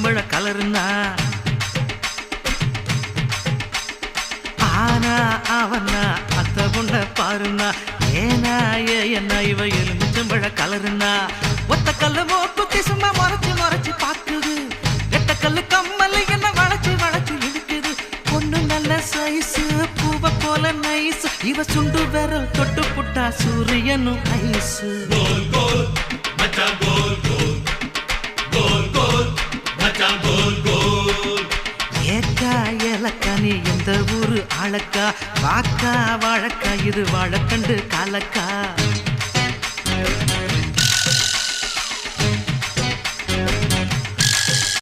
எலுமிச்சம்பழ கலருன்னா ஆனா அவனா அத்த பொண்ண பாருனா ஏனா ஏன்னா இவ எலுமிச்சம்பழ கலருன்னா ஒத்த கல்லு மூக்குத்தி சும்மா மறைச்சு மறைச்சு பாக்குது எட்ட கல்லு கம்மல் என்ன வளைச்சு வளைச்சு இழுக்குது பொண்ணு நல்ல சைஸு பூவ போல நைஸ் இவ சுண்டு விரல் தொட்டு புட்டா சூரியனும் ஐசு கோல் கோல் மச்சான் கோல் கோல் கோல் கோல் மச்சான் கோல் கோல் ஏக்கா ஏலக்கா நீ எந்த ஊரு ஆளக்கா வாக்கா வாழக்கா இது வாழக்கண்டு காலக்கா